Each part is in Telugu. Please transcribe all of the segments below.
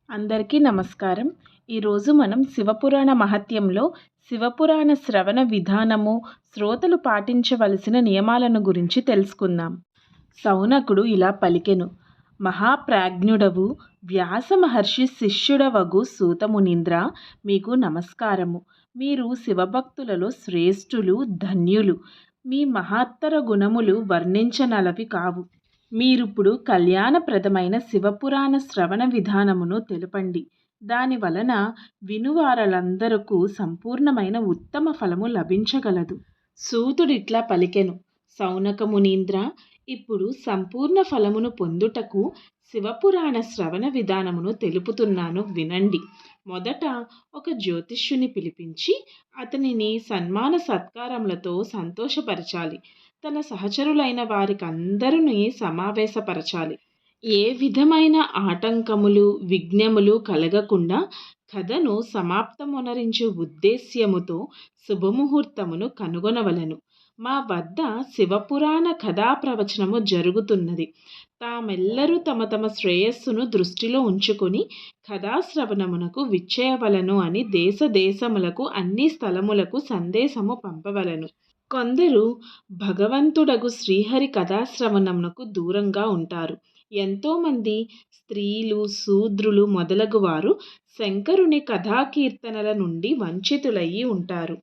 అందరికీ నమస్కారం. ఈరోజు మనం శివపురాణ మహత్యంలో శివపురాణ శ్రవణ విధానము, శ్రోతలు పాటించవలసిన నియమాలను గురించి తెలుసుకుందాం. శౌనకుడు ఇలా పలికెను: మహాప్రాజ్ఞుడవు వ్యాస మహర్షి శిష్యుడవగు సూతమునీంద్ర, మీకు నమస్కారము. మీరు శివభక్తులలో శ్రేష్ఠులు, ధన్యులు. మీ మహత్తర గుణములు వర్ణించనలవి కావు. మీరిప్పుడు కళ్యాణప్రదమైన శివపురాణ శ్రవణ విధానమును తెలుపండి. దాని వలన వినువారలందరకు సంపూర్ణమైన ఉత్తమ ఫలము లభించగలదు. సూతుడిట్లా పలికెను: శౌనక మునీంద్ర, ఇప్పుడు సంపూర్ణ ఫలమును పొందుటకు శివపురాణ శ్రవణ విధానమును తెలుపుతున్నాను, వినండి. మొదట ఒక జ్యోతిష్యుని పిలిపించి అతనిని సన్మాన సత్కారములతో సంతోషపరచాలి. తన సహచరులైన వారికందరినీ సమావేశపరచాలి. ఏ విధమైన ఆటంకములు, విఘ్నములు కలగకుండా కథను సమాప్తమొనరించు ఉద్దేశ్యముతో శుభముహూర్తమును కనుగొనవలెను. మా వద్ద శివపురాణ కథా ప్రవచనము జరుగుతున్నది. తామెల్లరూ తమ తమ శ్రేయస్సును దృష్టిలో ఉంచుకొని కథాశ్రవణమునకు విచ్చేయవలను అని దేశ దేశములకు, అన్ని స్థలములకు సందేశము పంపవలను. కొందరు భగవంతుడగు శ్రీహరి కథాశ్రవణమునకు దూరంగా ఉంటారు. ఎంతోమంది స్త్రీలు, శూద్రులు మొదలగువారు శంకరుని కథాకీర్తనల నుండి వంచితులయ్యి ఉంటారు.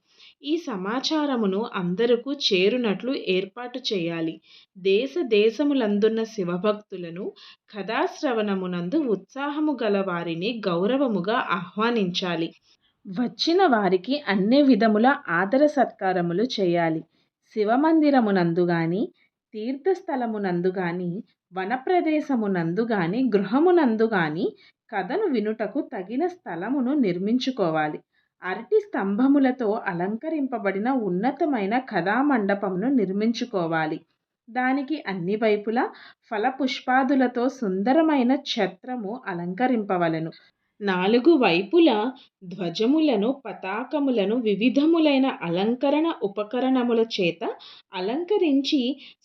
ఈ సమాచారమును అందరకు చేరునట్లు ఏర్పాటు చేయాలి. దేశ దేశములందున్న శివభక్తులను కథాశ్రవణమునందు ఉత్సాహము గల వారిని గౌరవముగా ఆహ్వానించాలి. వచ్చిన వారికి అన్ని విధముల ఆదర సత్కారములు చేయాలి. శివమందిరమునందు గాని, తీర్థస్థలమునందు గాని, వనప్రదేశమునందు గాని, గృహమునందు గాని కథను వినుటకు తగిన స్థలమును నిర్మించుకోవాలి. అరటి స్తంభములతో అలంకరింపబడిన ఉన్నతమైన కథామండపమును నిర్మించుకోవాలి. దానికి అన్ని వైపులా ఫలపుష్పాదులతో సుందరమైన ఛత్రము అలంకరింపవలెను. 4 వైపులా ధ్వజములను, పతాకములను వివిధములైన అలంకరణ ఉపకరణముల చేత అలంకరించి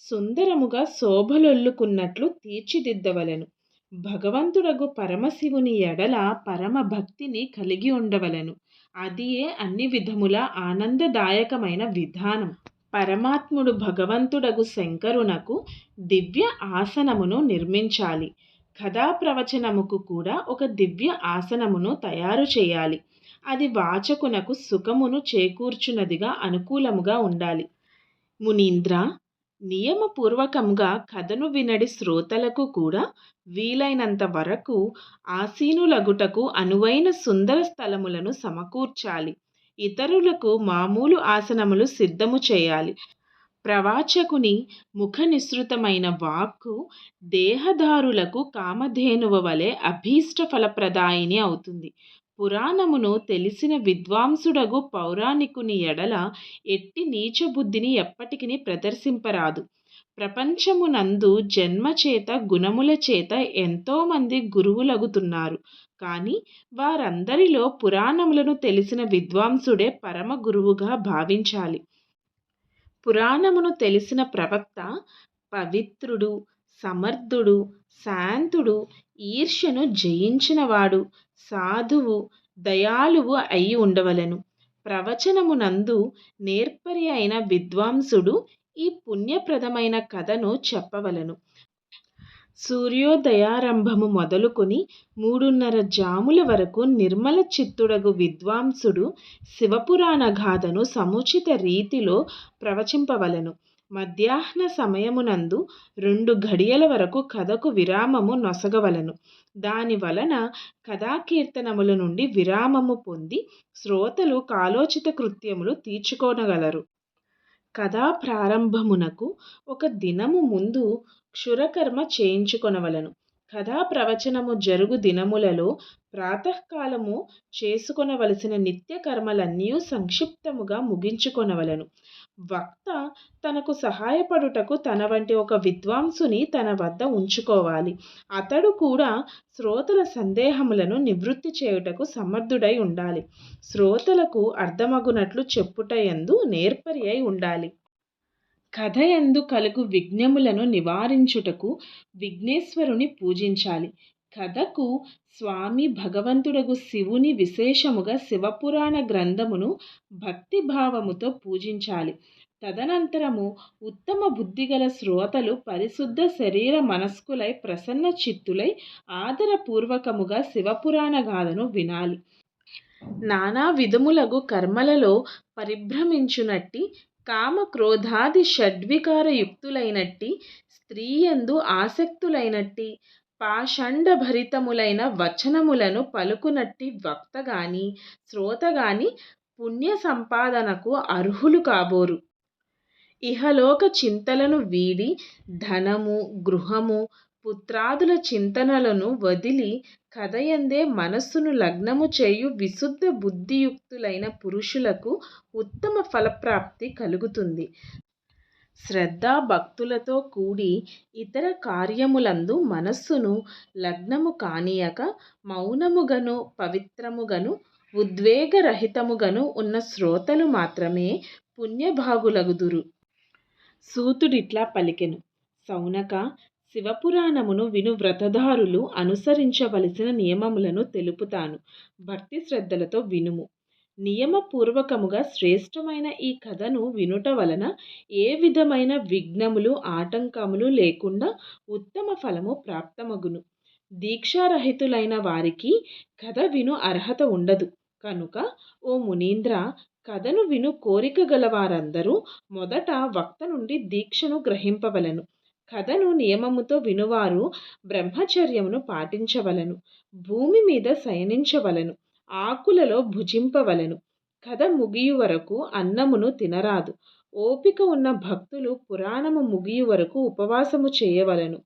సుందరముగా శోభలొల్లుకున్నట్లు తీర్చిదిద్దవలెను. భగవంతుడగు పరమశివుని ఎడల పరమ భక్తిని కలిగి ఉండవలెను. అదియే అన్ని విధముల ఆనందదాయకమైన విధానం. పరమాత్ముడు భగవంతుడగు శంకరునకు దివ్య ఆసనమును నిర్మించాలి. కథా ప్రవచనముకు కూడా ఒక దివ్య ఆసనమును తయారు చేయాలి. అది వాచకునకు సుఖమును చేకూర్చునదిగా, అనుకూలముగా ఉండాలి. మునీంద్ర, నియమపూర్వకంగా కథను వినడి శ్రోతలకు కూడా వీలైనంత వరకు ఆసీనులగుటకు అనువైన సుందర స్థలములను సమకూర్చాలి. ఇతరులకు మామూలు ఆసనములు సిద్ధము చేయాలి. ప్రవాచకుని ముఖ నిసృతమైన వాక్కు దేహదారులకు కామధేనువ వలె అభీష్ట ఫలప్రదాయిని అవుతుంది. పురాణమును తెలిసిన విద్వాంసుడగు పౌరాణికుని ఎడల ఎట్టి నీచబుద్ధిని ఎప్పటికీ ప్రదర్శింపరాదు. ప్రపంచమునందు జన్మచేత, గుణముల చేత ఎంతోమంది గురువులగుతున్నారు. కానీ వారందరిలో పురాణములను తెలిసిన విద్వాంసుడే పరమ గురువుగా భావించాలి. పురాణమును తెలిసిన ప్రవక్త పవిత్రుడు, సమర్థుడు, శాంతుడు, ఈర్ష్యను జయించినవాడు, సాధువు, దయాళువు అయి ఉండవలెను. ప్రవచనమునందు నేర్పరి అయిన విద్వాంసుడు ఈ పుణ్యప్రదమైన కథను చెప్పవలెను. సూర్యోదయారంభము మొదలుకొని 3:30 జాముల వరకు నిర్మల చిత్తుడగు విద్వాంసుడు శివపురాణ గాథను సముచిత రీతిలో ప్రవచింపవలెను. మధ్యాహ్న సమయమునందు 2 ఘడియల వరకు కథకు విరామము నొసగవలెను. దాని వలన కథాకీర్తనముల నుండి విరామము పొంది శ్రోతలు కాలోచిత కృత్యములు తీర్చుకొనగలరు. కథా ప్రారంభమునకు 1 దినము ముందు క్షురకర్మ చేయించుకొనవలెను. కథా ప్రవచనము జరుగు దినములలో ప్రాతఃకాలము చేసుకొనవలసిన నిత్య కర్మలన్నీ సంక్షిప్తముగా ముగించుకొనవలెను. వక్త తనకు సహాయపడుటకు తన వంటి ఒక విద్వాంసుని తన వద్ద ఉంచుకోవాలి. అతడు కూడా శ్రోతల సందేహములను నివృత్తి చేయుటకు సమర్థుడై ఉండాలి. శ్రోతలకు అర్థమగునట్లు చెప్పుటయందు నేర్పరి అయి ఉండాలి. కథ యందు కలుగు విఘ్నములను నివారించుటకు విఘ్నేశ్వరుని పూజించాలి. కథకు స్వామి భగవంతుడగు శివుని విశేషముగా శివపురాణ గ్రంథమును భక్తిభావముతో పూజించాలి. తదనంతరము ఉత్తమ బుద్ధిగల శ్రోతలు పరిశుద్ధ శరీర మనస్కులై ప్రసన్న చిత్తులై ఆదరపూర్వకముగా శివపురాణ గాథను వినాలి. నానా విధములగు కర్మలలో పరిభ్రమించునట్టి కామ క్రోధాది షడ్వికార యుక్తులైనట్టి స్త్రీయందు ఆసక్తులైనట్టి పాషండభరితములైన వచనములను పలుకునట్టి వక్త గాని శ్రోత గాని పుణ్య సంపాదనకు అర్హులు కాబోరు. ఇహలోక చింతలను వీడి ధనము గృహము పుత్రాదుల చింతనలను వదిలి కథయందే మనస్సును లగ్నము చేయు విశుద్ధ బుద్ధియుక్తులైన పురుషులకు ఉత్తమ ఫలప్రాప్తి కలుగుతుంది. శ్రద్ధా భక్తులతో కూడి ఇతర కార్యములందు మనస్సును లగ్నము కానీయక మౌనముగను పవిత్రముగను ఉద్వేగరహితముగను ఉన్న శ్రోతలు మాత్రమే పుణ్యభాగులగుదురు. సూతుడిట్లా పలికెను. సౌనక, శివపురాణమును విను వ్రతధారులు అనుసరించవలసిన నియమములను తెలుపుతాను. భక్తి శ్రద్ధలతో వినుము. నియమపూర్వకముగా శ్రేష్టమైన ఈ కథను వినుట వలన ఏ విధమైన విఘ్నములు ఆటంకములు లేకుండా ఉత్తమ ఫలము ప్రాప్తమగును. దీక్షారహితులైన వారికి కథ విను అర్హత ఉండదు కనుక ఓ మునీంద్ర, కథను విను కోరిక గలవారందరూ మొదట వక్త నుండి దీక్షను గ్రహింపవలను. కథను నియమముతో వినువారు బ్రహ్మచర్యమును పాటించవలను. భూమి మీద శయనించవలను. ఆకులలో భుజింపవలను. కథ ముగియు వరకు అన్నమును తినరాదు. ఓపిక ఉన్న భక్తులు పురాణము ముగియు వరకు ఉపవాసము చేయవలను.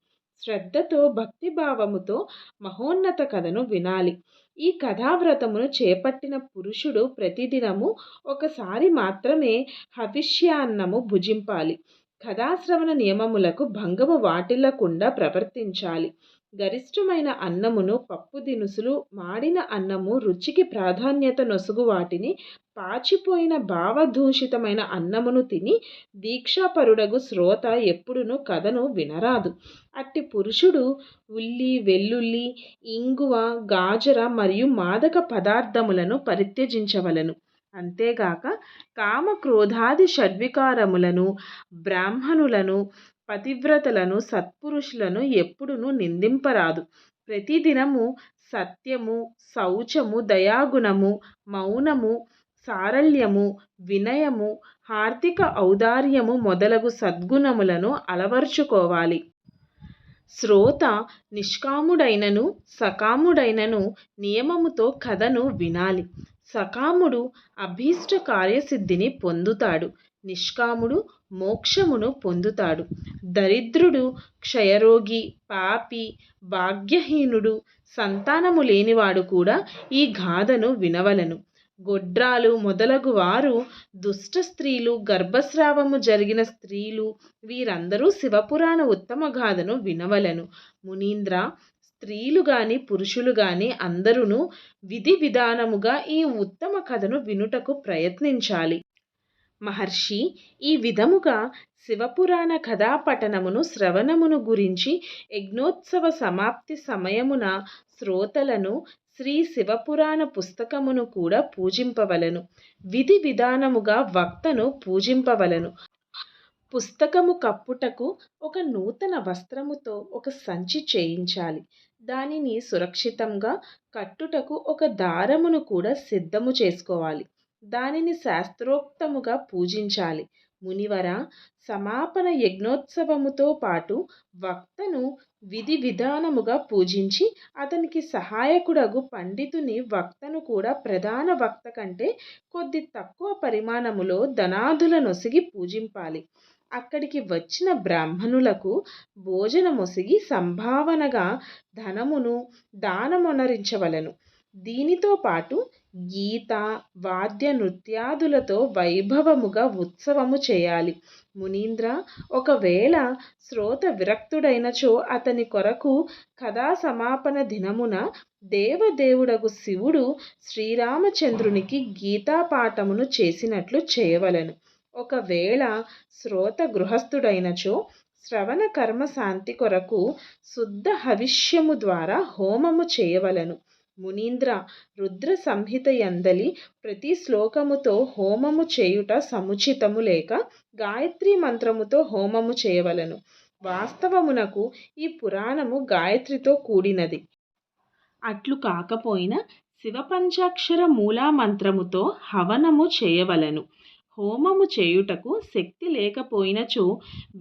శ్రద్ధతో భక్తిభావముతో మహోన్నత కథను వినాలి. ఈ కథావ్రతమును చేపట్టిన పురుషుడు ప్రతిదినము ఒకసారి మాత్రమే హవిష్యాన్నము భుజింపాలి. కథాశ్రవణ నియమములకు భంగము వాటిల్లకుండా ప్రవర్తించాలి. గరిష్టమైన అన్నమును, పప్పు దినుసులు, మాడిన అన్నము, రుచికి ప్రాధాన్యత నొసగు వాటిని, పాచిపోయిన భావదూషితమైన అన్నమును తిని దీక్షాపరుడగు శ్రోత ఎప్పుడునూ కథను వినరాదు. అట్టి పురుషుడు ఉల్లి, వెల్లుల్లి, ఇంగువ, గాజర మరియు మాదక పదార్థములను పరిత్యజించవలను. అంతేగాక కామ క్రోధాది షడ్వికారములను, బ్రాహ్మణులను, పతివ్రతలను, సత్పురుషులను ఎప్పుడునూ నిందింపరాదు. ప్రతిదినము సత్యము, శౌచము, దయాగుణము, మౌనము, సారళ్యము, వినయము, హార్దిక ఔదార్యము మొదలగు సద్గుణములను అలవర్చుకోవాలి. శ్రోత నిష్కాముడైనను సకాముడైనను నియమముతో కథను వినాలి. సకాముడు అభీష్ట కార్యసిద్ధిని పొందుతాడు. నిష్కాముడు మోక్షమును పొందుతాడు. దరిద్రుడు, క్షయరోగి, పాపి, భాగ్యహీనుడు, సంతానము లేనివాడు కూడా ఈ గాథను వినవలను. గొడ్రాలు మొదలగు వారు, దుష్ట స్త్రీలు, గర్భస్రావము జరిగిన స్త్రీలు వీరందరూ శివపురాణ ఉత్తమ గాథను వినవలను. మునీంద్ర, స్త్రీలు గాని పురుషులు గాని అందరూ విధి విధానముగా ఈ ఉత్తమ కథను వినుటకు ప్రయత్నించాలి. మహర్షి, ఈ విధముగా శివపురాణ కథాపఠనమును శ్రవణమును గురించి యజ్ఞోత్సవ సమాప్తి సమయమున శ్రోతలను శ్రీ శివపురాణ పుస్తకమును కూడా పూజింపవలను. విధి విధానముగా వక్తను పూజింపవలను. పుస్తకము కప్పుటకు ఒక నూతన వస్త్రముతో ఒక సంచి చేయించాలి. దానిని సురక్షితంగా కట్టుటకు ఒక దారమును కూడా సిద్ధము చేసుకోవాలి. దానిని శాస్త్రోక్తముగా పూజించాలి. మునివర, సమాపన యజ్ఞోత్సవముతో పాటు వక్తను విధి విధానముగా పూజించి అతనికి సహాయకుడగు పండితుని వక్తను కూడా ప్రధాన వక్త కంటే కొద్ది తక్కువ పరిమాణములో ధనాదుల నొసిగి పూజింపాలి. అక్కడికి వచ్చిన బ్రాహ్మణులకు భోజనమొసిగి సంభావనగా ధనమును దానమొనరించవలను. దీనితో పాటు గీత, వాద్య నృత్యాదులతో వైభవముగా ఉత్సవము చేయాలి. మునీంద్ర, ఒకవేళ శ్రోత విరక్తుడైనచో అతని కొరకు కథా సమాపన దినమున దేవదేవుడగు శివుడు శ్రీరామచంద్రునికి గీతాపాఠమును చేసినట్లు చేయవలను. ఒకవేళ శ్రోత గృహస్థుడైనచో శ్రవణ కర్మ శాంతి కొరకు శుద్ధ హవిష్యము ద్వారా హోమము చేయవలను. మునీంద్ర, రుద్ర సంహిత యందలి ప్రతి శ్లోకముతో హోమము చేయుట సముచితము లేక గాయత్రి మంత్రముతో హోమము చేయవలను. వాస్తవమునకు ఈ పురాణము గాయత్రితో కూడినది. అట్లు కాకపోయినా శివపంచాక్షర మూలామంత్రముతో హవనము చేయవలెను. హోమము చేయుటకు శక్తి లేకపోయినచో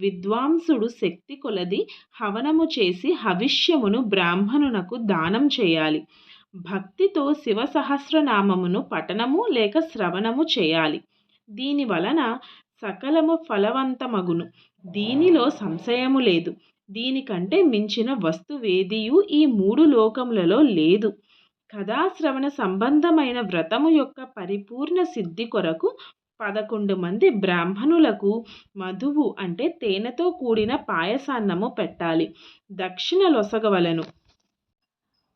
విద్వాంసుడు శక్తి కొలది హవనము చేసి హవిష్యమును బ్రాహ్మణునకు దానం చేయాలి. భక్తితో శివ సహస్రనామమును పఠనము లేక శ్రవణము చేయాలి. దీని వలన సకలము ఫలవంతమగును. దీనిలో సంశయము లేదు. దీనికంటే మించిన వస్తువేదియు ఈ 3 లోకములలో లేదు. కథాశ్రవణ సంబంధమైన వ్రతము యొక్క పరిపూర్ణ సిద్ధి కొరకు 11 మంది బ్రాహ్మణులకు మధువు అంటే తేనెతో కూడిన పాయసాన్నము పెట్టాలి. దక్షిణ లొసగవలెను.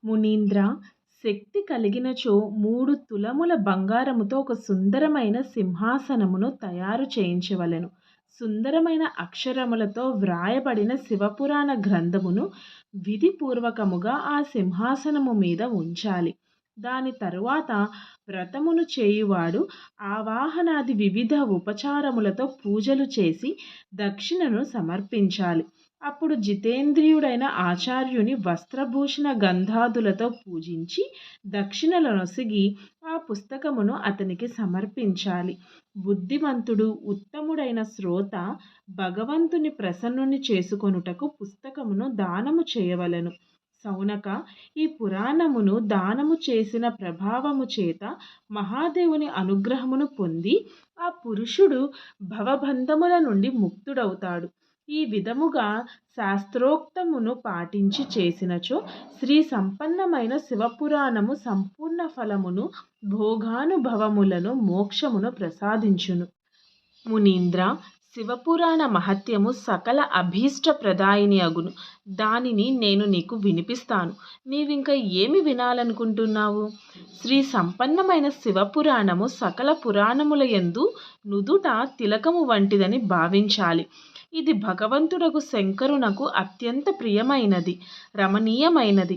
మునీంద్ర, శక్తి కలిగినచో 3 తులముల బంగారముతో ఒక సుందరమైన సింహాసనమును తయారు చేయించవలెను. సుందరమైన అక్షరములతో వ్రాయబడిన శివపురాణ గ్రంథమును విధిపూర్వకముగా ఆ సింహాసనము మీద ఉంచాలి. దాని తరువాత వ్రతమును చేయువాడు ఆవాహనాది వివిధ ఉపచారములతో పూజలు చేసి దక్షిణను సమర్పించాలి. అప్పుడు జితేంద్రియుడైన ఆచార్యుని వస్త్రభూషణ గంధాదులతో పూజించి దక్షిణలనొసిగి ఆ పుస్తకమును అతనికి సమర్పించాలి. బుద్ధిమంతుడు ఉత్తముడైన శ్రోత భగవంతుని ప్రసన్నుని చేసుకొనుటకు పుస్తకమును దానము చేయవలెను. సౌనక, ఈ పురాణమును దానము చేసిన ప్రభావము చేత మహాదేవుని అనుగ్రహమును పొంది ఆ పురుషుడు భవబంధముల నుండి ముక్తుడవుతాడు. ఈ విధముగా శాస్త్రోక్తమును పాటించి చేసినచో శ్రీ సంపన్నమైన శివపురాణము సంపూర్ణ ఫలమును, భోగానుభవములను, మోక్షమును ప్రసాదించును. మునీంద్ర, శివపురాణ మహత్యము సకల అభీష్ట ప్రదాయిని అగును. దానిని నేను నీకు వినిపిస్తాను. నీవింక ఏమి వినాలనుకుంటున్నావు? శ్రీ సంపన్నమైన శివపురాణము సకల పురాణముల యందు నుదుట తిలకము వంటిదని భావించాలి. ఇది భగవంతుడగు శంకరునకు అత్యంత ప్రియమైనది, రమణీయమైనది,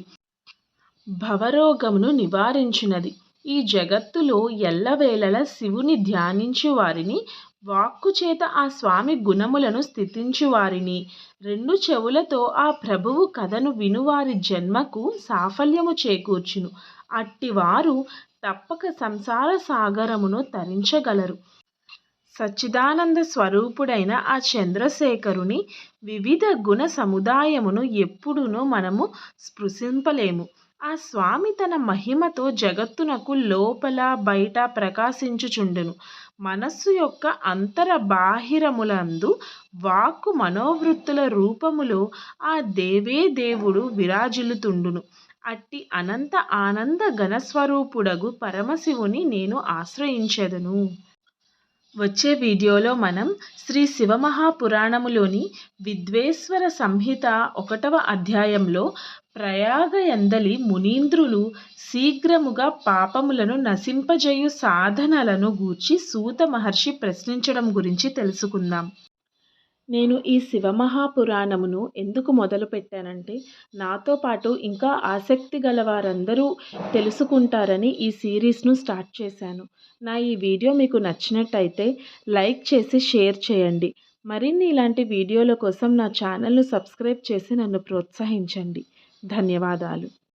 భవరోగమును నివారించినది. ఈ జగత్తులో ఎల్లవేళలా శివుని ధ్యానించు వారిని, వాక్కు చేత ఆ స్వామి గుణములను స్థితించు వారిని, 2 చెవులతో ఆ ప్రభువు కథను వినువారి జన్మకు సాఫల్యము చేకూర్చును. అట్టివారు తప్పక సంసార సాగరమును తరించగలరు. సచ్చిదానంద స్వరూపుడైన ఆ చంద్రశేఖరుని వివిధ గుణ సముదాయమును ఎప్పుడునూ మనము స్పృశింపలేము. ఆ స్వామి తన మహిమతో జగత్తునకు లోపల బయట ప్రకాశించుచుండును. మనస్సు యొక్క అంతర బాహిరములందు వాక్కు మనోవృత్తుల రూపములో ఆ దేవే దేవుడు విరాజిల్లుతుండును. అట్టి అనంత ఆనంద ఘనస్వరూపుడగు పరమశివుని నేను ఆశ్రయించెదను. వచ్చే వీడియోలో మనం శ్రీ శివమహాపురాణములోని విద్వేశ్వర సంహిత 1వ అధ్యాయంలో ప్రయాగ యందలి మునీంద్రులు శీఘ్రముగా పాపములను నశింపజేయు సాధనలను గూర్చి సూత మహర్షి ప్రశ్నించడం గురించి తెలుసుకుందాం. నేను ఈ శివమహాపురాణమును ఎందుకు మొదలుపెట్టానంటే, నాతో పాటు ఇంకా ఆసక్తి గల వారందరూ తెలుసుకుంటారని ఈ సిరీస్ను స్టార్ట్ చేశాను. నా ఈ వీడియో మీకు నచ్చినట్టయితే లైక్ చేసి షేర్ చేయండి. మరిన్ని ఇలాంటి వీడియోల కోసం నా ఛానల్ను సబ్స్క్రైబ్ చేసి నన్ను ప్రోత్సహించండి. ధన్యవాదాలు.